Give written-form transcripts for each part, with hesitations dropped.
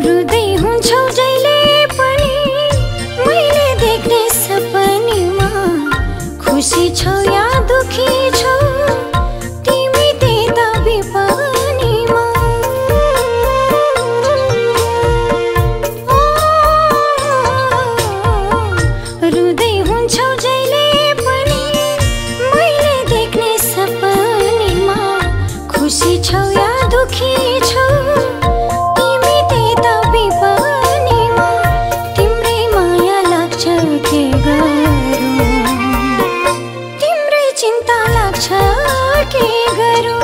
रुँदै हुन्छौ जहिले पनि मैले देख्ने सपनीमा, खुसी छौ या दुखी छौ तिमी त्यता विपनीमा। रुँदै हुन्छौ जहिले पनि मैले देख्ने सपनीमा, खुसी छौ या दुखी छौ तिमी त्यता विपनीमा। तिम्रै माया लाग्छ के गरौँ, तिम्रै चिन्ता लाग्छ के गरौँ।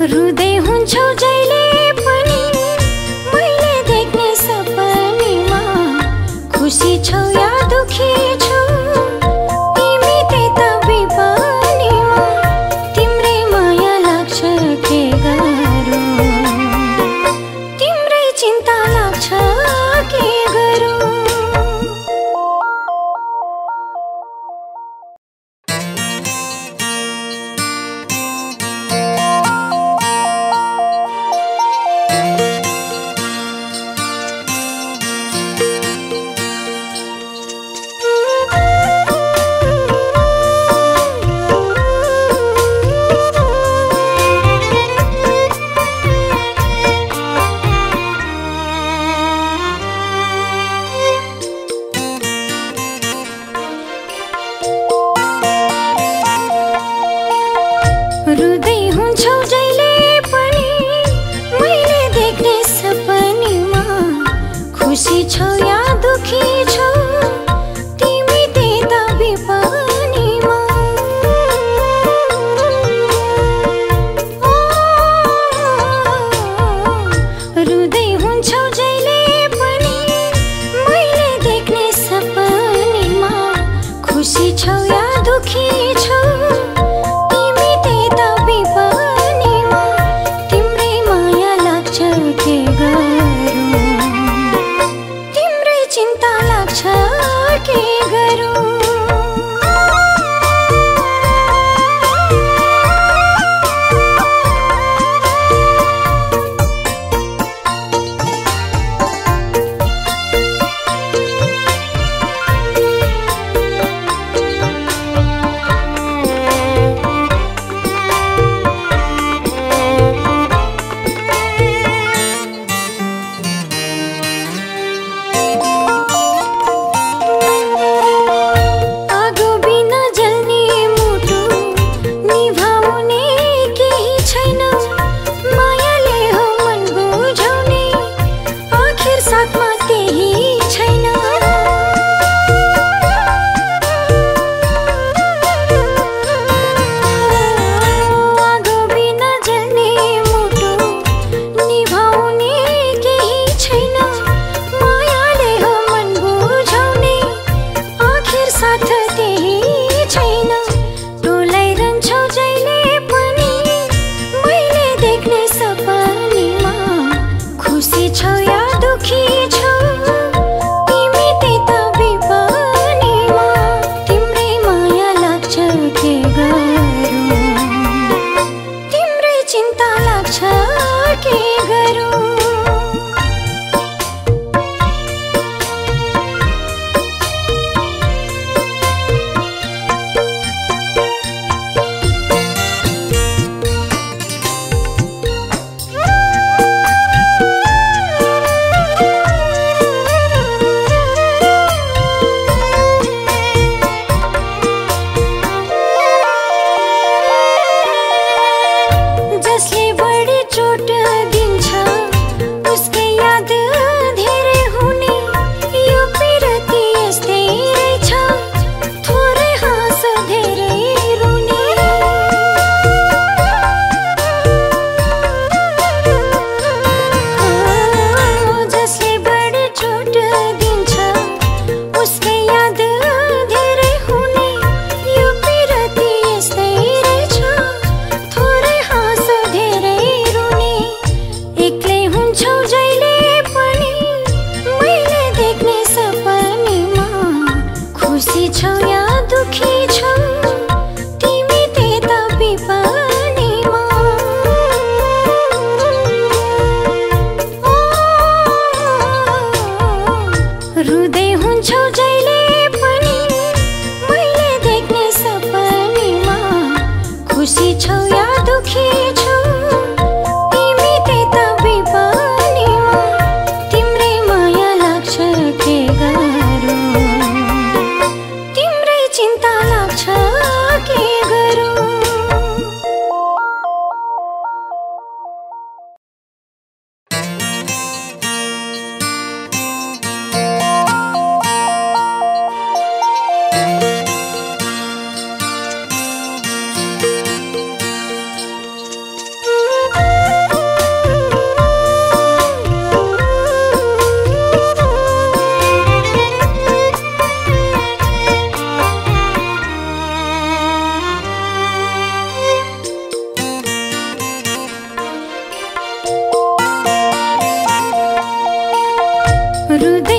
रुँदै हुन्छौ जहिले पनि मैले देख्ने सपनीमा, खुसी छौ या दुखी छौ तिमी त्यता विपनीमा। तिम्रै माया लाग्छ के गरौँ, तिम्रै चिन्ता लाग्छ के गरौँ। दुखी छौ तिमी त्यता बिपनीमा तिम्रै माया लाग्छ के गरौँ तिम्रै चिन्ता लाग्छ के गरौँ रुँदै हुन्छौ जहिले पनि मैले देख्ने सपनीमा खुसी छौ या दुखी छौ तिमी त्यता बिपनीमा तिम्रै माया लाग्छ के गरौँ तिम्रै चिन्ता लाग्छ के गरौँ रुँदै